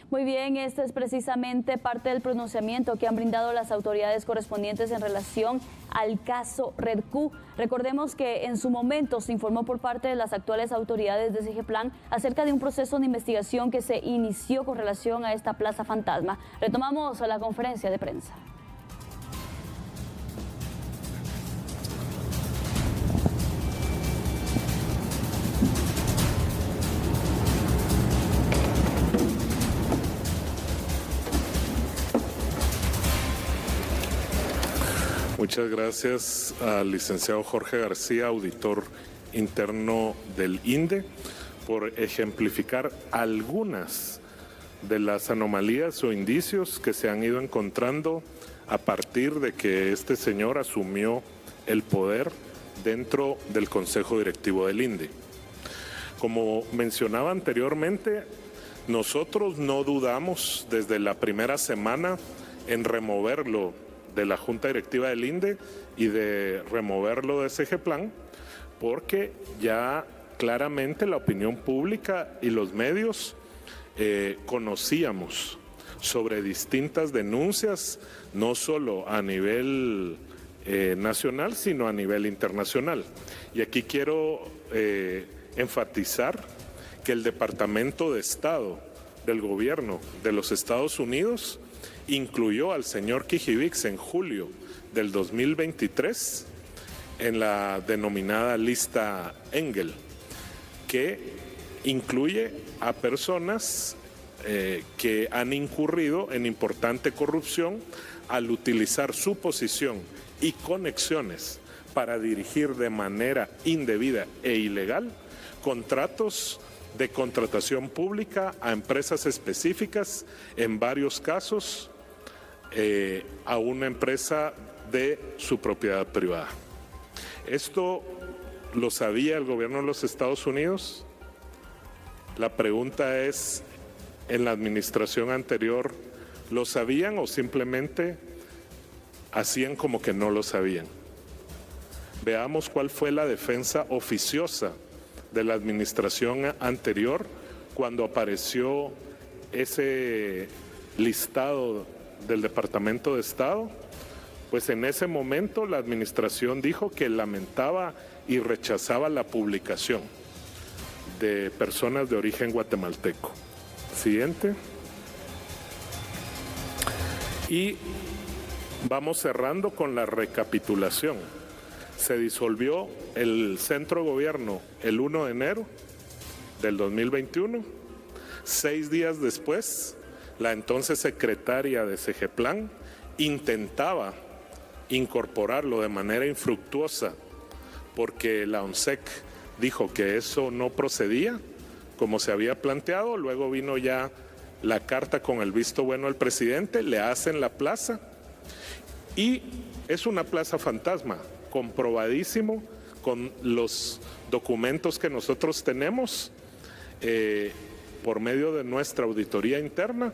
Muy bien, este es precisamente parte del pronunciamiento que han brindado las autoridades correspondientes en relación al caso Redq. Recordemos que en su momento se informó por parte de las actuales autoridades de SGPlan acerca de un proceso de investigación que se inició con relación a esta plaza fantasma. Retomamos la conferencia de prensa. Muchas gracias al licenciado Jorge García, auditor interno del INDE, por ejemplificar algunas de las anomalías o indicios que se han ido encontrando a partir de que este señor asumió el poder dentro del Consejo Directivo del INDE. Como mencionaba anteriormente, nosotros no dudamos desde la primera semana en removerlo de la Junta Directiva del INDE y de removerlo de SGPlan, porque ya claramente la opinión pública y los medios conocíamos sobre distintas denuncias, no solo a nivel nacional, sino a nivel internacional. Y aquí quiero enfatizar que el Departamento de Estado del Gobierno de los Estados Unidos incluyó al señor Kijivix en julio del 2023 en la denominada lista Engel, que incluye a personas que han incurrido en importante corrupción al utilizar su posición y conexiones para dirigir de manera indebida e ilegal contratos de contratación pública a empresas específicas, en varios casos a una empresa de su propiedad privada. ¿Esto lo sabía el gobierno de los Estados Unidos? La pregunta es, ¿en la administración anterior lo sabían o simplemente hacían como que no lo sabían? Veamos cuál fue la defensa oficiosa de la administración anterior cuando apareció ese listado del Departamento de Estado. Pues en ese momento la administración dijo que lamentaba y rechazaba la publicación de personas de origen guatemalteco. Siguiente. Y vamos cerrando con la recapitulación. Se disolvió el centro gobierno el 1 de enero del 2021. 6 días después, la entonces secretaria de SGPlan intentaba incorporarlo de manera infructuosa porque la ONSEC dijo que eso no procedía como se había planteado. Luego vino ya la carta con el visto bueno del presidente, le hacen la plaza y es una plaza fantasma, comprobadísimo con los documentos que nosotros tenemos por medio de nuestra auditoría interna,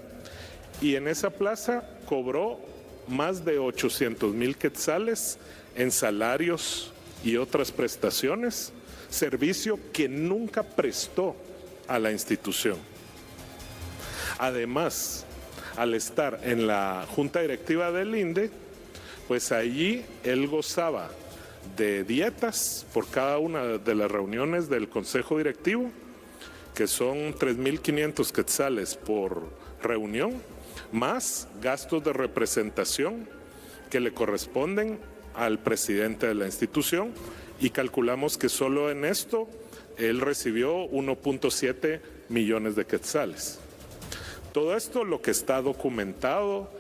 y en esa plaza cobró más de 800,000 quetzales en salarios y otras prestaciones, servicio que nunca prestó a la institución. Además, al estar en la Junta Directiva del INDE, pues allí él gozaba de dietas por cada una de las reuniones del Consejo Directivo, que son 3,500 quetzales por reunión, más gastos de representación que le corresponden al presidente de la institución, y calculamos que solo en esto él recibió 1.7 millones de quetzales. Todo esto lo que está documentado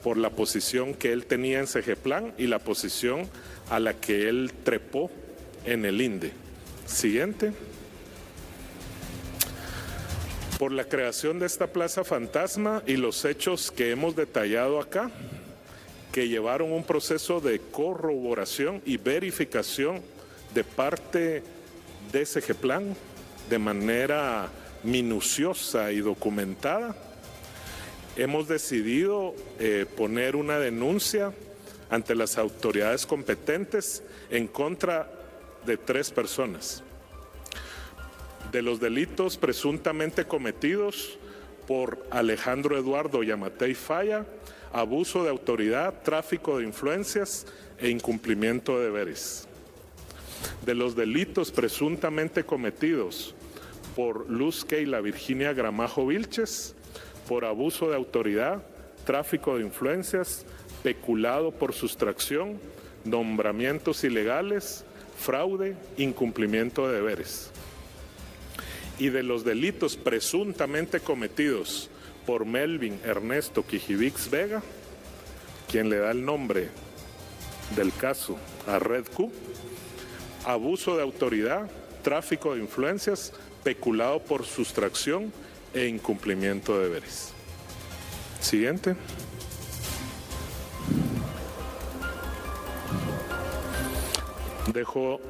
por la posición que él tenía en SGPlan y la posición a la que él trepó en el INDE. Siguiente. Por la creación de esta plaza fantasma y los hechos que hemos detallado acá, que llevaron un proceso de corroboración y verificación de parte de SGPlan de manera minuciosa y documentada, hemos decidido poner una denuncia ante las autoridades competentes en contra de 3 personas. De los delitos presuntamente cometidos por Alejandro Eduardo Yamatei Falla, abuso de autoridad, tráfico de influencias e incumplimiento de deberes. De los delitos presuntamente cometidos por Luz Keila Virginia Gramajo Vilches, por abuso de autoridad, tráfico de influencias, peculado por sustracción, nombramientos ilegales, fraude, incumplimiento de deberes. Y de los delitos presuntamente cometidos por Melvin Ernesto Quijivix Vega, quien le da el nombre del caso a Red Q, abuso de autoridad, tráfico de influencias, peculado por sustracción e incumplimiento de deberes. Siguiente. Dejo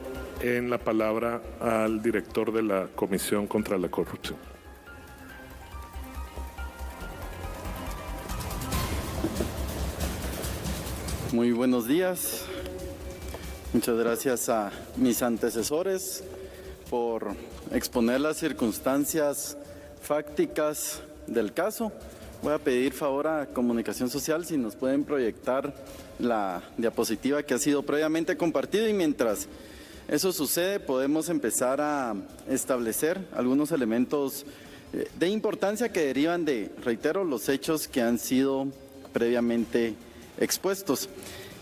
en la palabra al director de la Comisión contra la Corrupción. Muy buenos días. Muchas gracias a mis antecesores por exponer las circunstancias fácticas del caso. Voy a pedir favor a Comunicación Social si nos pueden proyectar la diapositiva que ha sido previamente compartida, y mientras eso sucede podemos empezar a establecer algunos elementos de importancia que derivan de, reitero, los hechos que han sido previamente expuestos.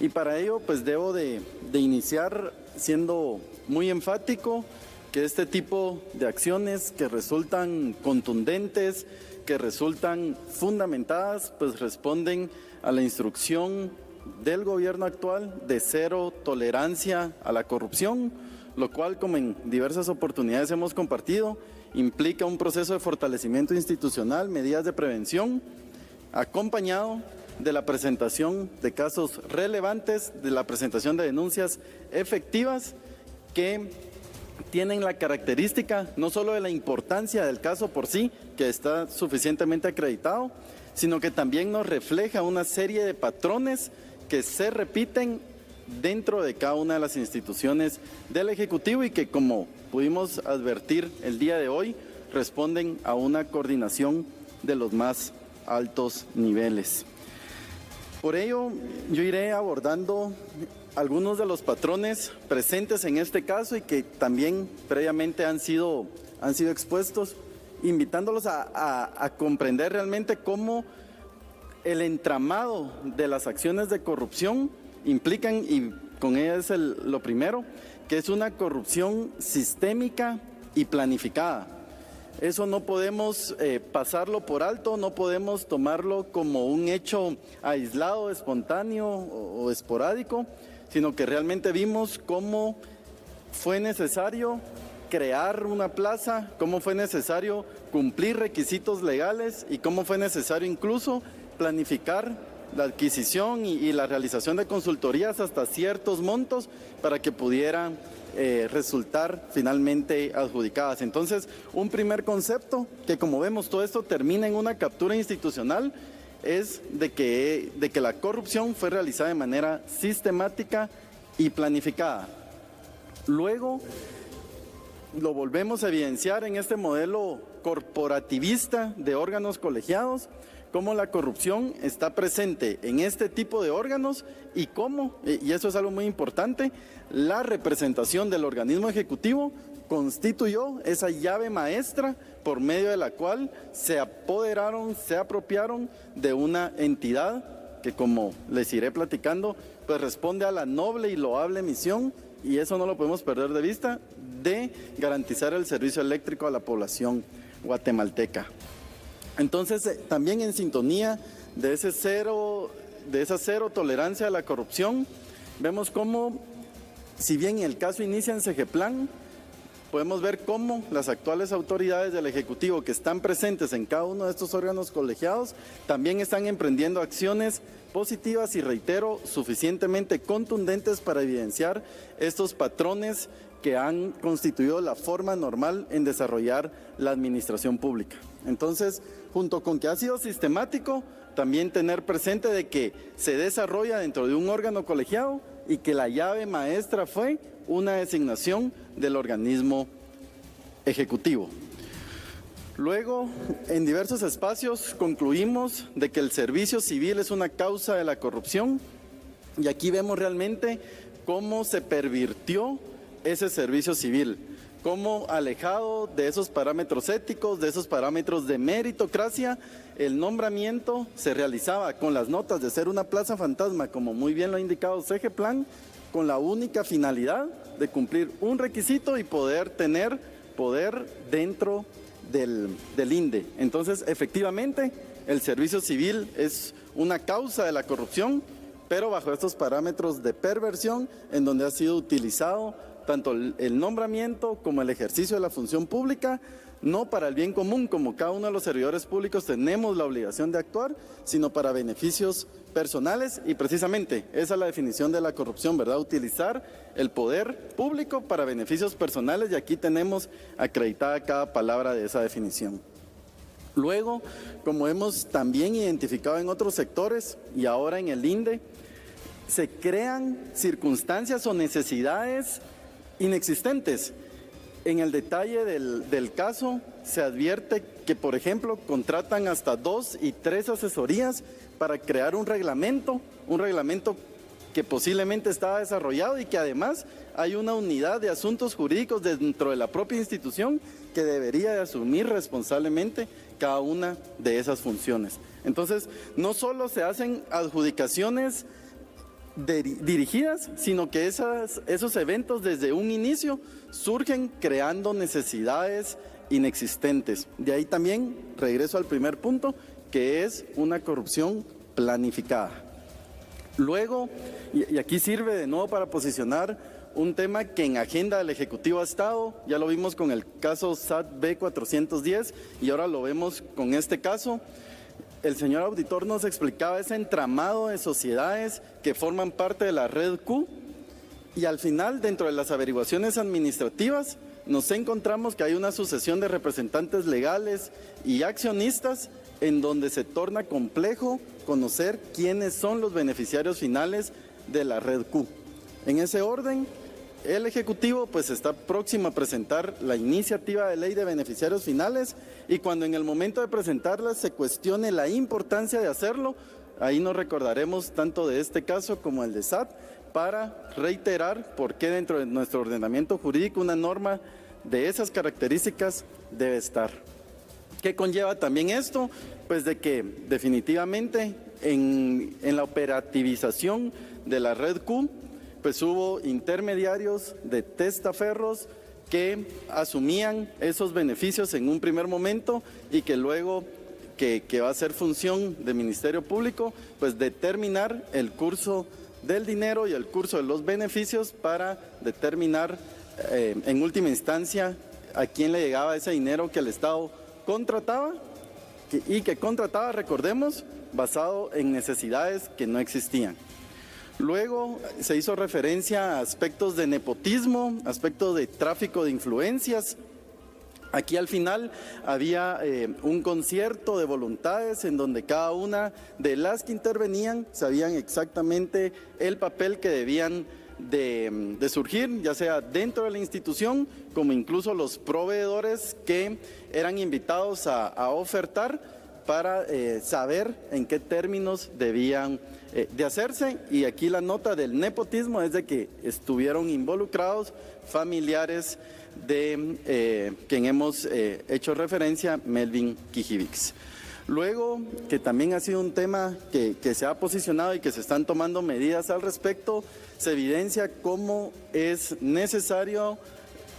Y para ello pues debo de iniciar siendo muy enfático que este tipo de acciones que resultan contundentes, que resultan fundamentadas, pues responden a la instrucción del gobierno actual de cero tolerancia a la corrupción, lo cual, como en diversas oportunidades hemos compartido, implica un proceso de fortalecimiento institucional, medidas de prevención, acompañado de la presentación de casos relevantes, de la presentación de denuncias efectivas que tienen la característica no solo de la importancia del caso por sí, que está suficientemente acreditado, sino que también nos refleja una serie de patrones que se repiten dentro de cada una de las instituciones del Ejecutivo y que, como pudimos advertir el día de hoy, responden a una coordinación de los más altos niveles. Por ello, yo iré abordando algunos de los patrones presentes en este caso y que también previamente han sido expuestos, invitándolos a comprender realmente cómo el entramado de las acciones de corrupción implican, y con ellas es lo primero, que es una corrupción sistémica y planificada. Eso no podemos pasarlo por alto, no podemos tomarlo como un hecho aislado, espontáneo o esporádico, sino que realmente vimos cómo fue necesario crear una plaza, cómo fue necesario cumplir requisitos legales y cómo fue necesario incluso planificar la adquisición y la realización de consultorías hasta ciertos montos para que pudieran resultar finalmente adjudicadas. Entonces, un primer concepto que, como vemos, todo esto termina en una captura institucional, es de que la corrupción fue realizada de manera sistemática y planificada. Luego, lo volvemos a evidenciar en este modelo corporativista de órganos colegiados, cómo la corrupción está presente en este tipo de órganos y cómo, y eso es algo muy importante, la representación del organismo ejecutivo constituyó esa llave maestra por medio de la cual se apoderaron, se apropiaron de una entidad que, como les iré platicando, pues responde a la noble y loable misión, y eso no lo podemos perder de vista, de garantizar el servicio eléctrico a la población guatemalteca. Entonces, también en sintonía de esa cero tolerancia a la corrupción, vemos cómo, si bien el caso inicia en Segeplan, podemos ver cómo las actuales autoridades del Ejecutivo que están presentes en cada uno de estos órganos colegiados también están emprendiendo acciones positivas y, reitero, suficientemente contundentes para evidenciar estos patrones que han constituido la forma normal en desarrollar la administración pública. Entonces, junto con que ha sido sistemático, también tener presente de que se desarrolla dentro de un órgano colegiado y que la llave maestra fue una designación del organismo ejecutivo. Luego, en diversos espacios concluimos de que el servicio civil es una causa de la corrupción y aquí vemos realmente cómo se pervirtió ese servicio civil, cómo alejado de esos parámetros éticos, de esos parámetros de meritocracia, el nombramiento se realizaba con las notas de ser una plaza fantasma, como muy bien lo ha indicado CGPlan, con la única finalidad de cumplir un requisito y poder tener poder dentro del INDE. Entonces, efectivamente, el servicio civil es una causa de la corrupción, pero bajo estos parámetros de perversión en donde ha sido utilizado tanto el nombramiento como el ejercicio de la función pública, no para el bien común, como cada uno de los servidores públicos tenemos la obligación de actuar, sino para beneficios personales y precisamente esa es la definición de la corrupción, ¿verdad? Utilizar el poder público para beneficios personales y aquí tenemos acreditada cada palabra de esa definición. Luego, como hemos también identificado en otros sectores y ahora en el INDE, se crean circunstancias o necesidades inexistentes. En el detalle del caso se advierte que, por ejemplo, contratan hasta 2 y 3 asesorías para crear un reglamento que posiblemente estaba desarrollado y que además hay una unidad de asuntos jurídicos dentro de la propia institución que debería de asumir responsablemente cada una de esas funciones. Entonces, no solo se hacen adjudicaciones dirigidas, sino que esos eventos desde un inicio surgen creando necesidades inexistentes. De ahí también regreso al primer punto, que es una corrupción planificada. Luego, y aquí sirve de nuevo para posicionar un tema que en agenda del Ejecutivo ha estado, ya lo vimos con el caso SAT B410 y ahora lo vemos con este caso. El señor auditor nos explicaba ese entramado de sociedades que forman parte de la red Q y al final, dentro de las averiguaciones administrativas, nos encontramos que hay una sucesión de representantes legales y accionistas en donde se torna complejo conocer quiénes son los beneficiarios finales de la red Q. En ese orden, el Ejecutivo pues está próximo a presentar la iniciativa de ley de beneficiarios finales y cuando en el momento de presentarla se cuestione la importancia de hacerlo, ahí nos recordaremos tanto de este caso como el de SAT para reiterar por qué dentro de nuestro ordenamiento jurídico una norma de esas características debe estar. ¿Qué conlleva también esto? Pues de que definitivamente en la operativización de la red Q, pues hubo intermediarios de testaferros que asumían esos beneficios en un primer momento y que luego, que va a ser función del Ministerio Público, pues determinar el curso del dinero y el curso de los beneficios para determinar en última instancia a quién le llegaba ese dinero que el Estado contrataba y que contrataba, recordemos, basado en necesidades que no existían. Luego se hizo referencia a aspectos de nepotismo, aspectos de tráfico de influencias. Aquí al final había un concierto de voluntades en donde cada una de las que intervenían sabían exactamente el papel que debían de surgir, ya sea dentro de la institución, como incluso los proveedores que eran invitados a ofertar para saber en qué términos debían de hacerse. Y aquí la nota del nepotismo es de que estuvieron involucrados familiares de quien hemos hecho referencia, Melvin Kijivix. Luego, que también ha sido un tema que se ha posicionado y que se están tomando medidas al respecto, se evidencia cómo es necesario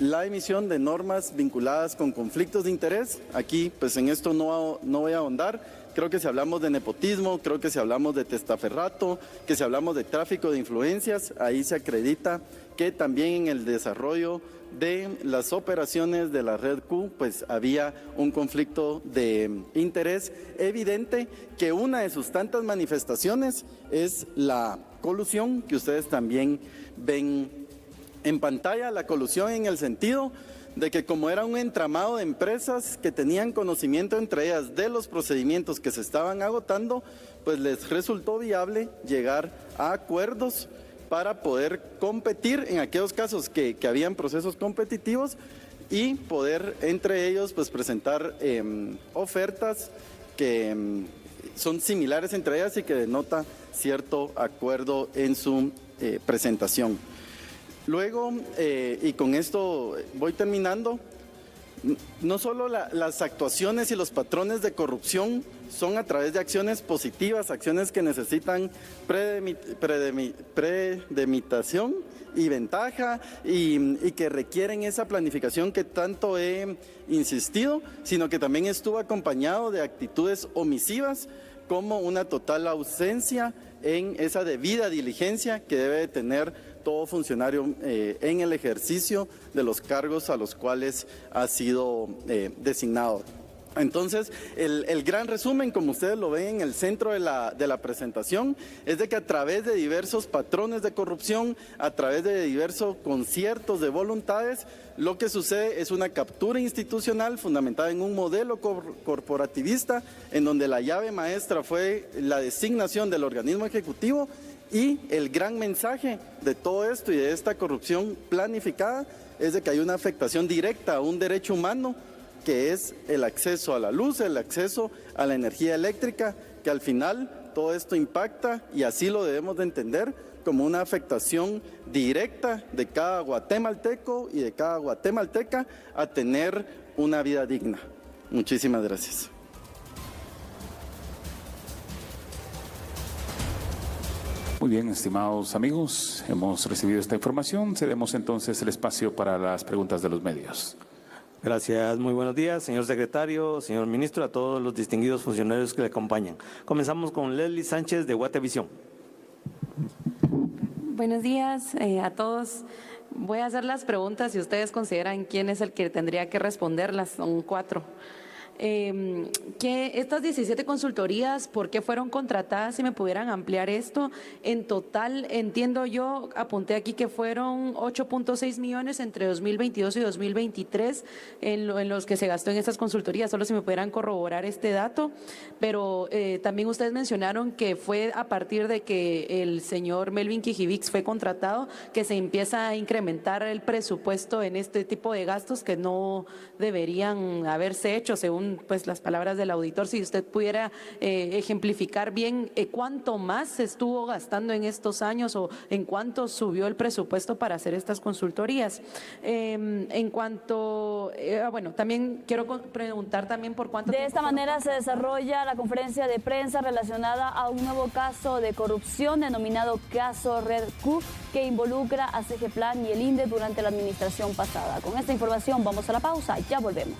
la emisión de normas vinculadas con conflictos de interés. Aquí, pues en esto no voy a ahondar. Creo que si hablamos de nepotismo, creo que si hablamos de testaferrato, que si hablamos de tráfico de influencias, ahí se acredita que también en el desarrollo de las operaciones de la red Q, pues había un conflicto de interés evidente, que una de sus tantas manifestaciones es la colusión que ustedes también ven en pantalla, la colusión en el sentido de que como era un entramado de empresas que tenían conocimiento entre ellas de los procedimientos que se estaban agotando, pues les resultó viable llegar a acuerdos para poder competir en aquellos casos que habían procesos competitivos y poder entre ellos pues presentar ofertas que son similares entre ellas y que denota cierto acuerdo en su presentación. Luego, y con esto voy terminando, no solo las actuaciones y los patrones de corrupción son a través de acciones positivas, acciones que necesitan predemitación y ventaja y que requieren esa planificación que tanto he insistido, sino que también estuvo acompañado de actitudes omisivas como una total ausencia en esa debida diligencia que debe tener todo funcionario en el ejercicio de los cargos a los cuales ha sido designado. Entonces, el gran resumen, como ustedes lo ven en el centro de la presentación, es de que a través de diversos patrones de corrupción, a través de diversos conciertos de voluntades, lo que sucede es una captura institucional fundamentada en un modelo corporativista, en donde la llave maestra fue la designación del organismo ejecutivo, y el gran mensaje de todo esto y de esta corrupción planificada es de que hay una afectación directa a un derecho humano, que es el acceso a la luz, el acceso a la energía eléctrica, que al final todo esto impacta, y así lo debemos de entender, como una afectación directa de cada guatemalteco y de cada guatemalteca a tener una vida digna. Muchísimas gracias. Muy bien, estimados amigos, hemos recibido esta información. Cedemos entonces el espacio para las preguntas de los medios. Gracias, muy buenos días, señor secretario, señor ministro, a todos los distinguidos funcionarios que le acompañan. Comenzamos con Leslie Sánchez de Guatevisión. Buenos días a todos. Voy a hacer las preguntas y ustedes consideran quién es el que tendría que responderlas. Son 4. Que estas 17 consultorías, ¿por qué fueron contratadas? Si me pudieran ampliar esto. En total, entiendo yo, apunté aquí que fueron 8.6 millones entre 2022 y 2023 en los que se gastó en estas consultorías. Solo si me pudieran corroborar este dato. Pero también ustedes mencionaron que fue a partir de que el señor Melvin Kijivix fue contratado que se empieza a incrementar el presupuesto en este tipo de gastos que no deberían haberse hecho, según pues las palabras del auditor. Si usted pudiera ejemplificar bien cuánto más se estuvo gastando en estos años o en cuánto subió el presupuesto para hacer estas consultorías. En cuanto, bueno, también quiero preguntar también por cuánto de esta manera se desarrolla la conferencia de prensa relacionada a un nuevo caso de corrupción denominado caso Red Q, que involucra a CGPLAN y el INDE durante la administración pasada. Con esta información vamos a la pausa, ya volvemos.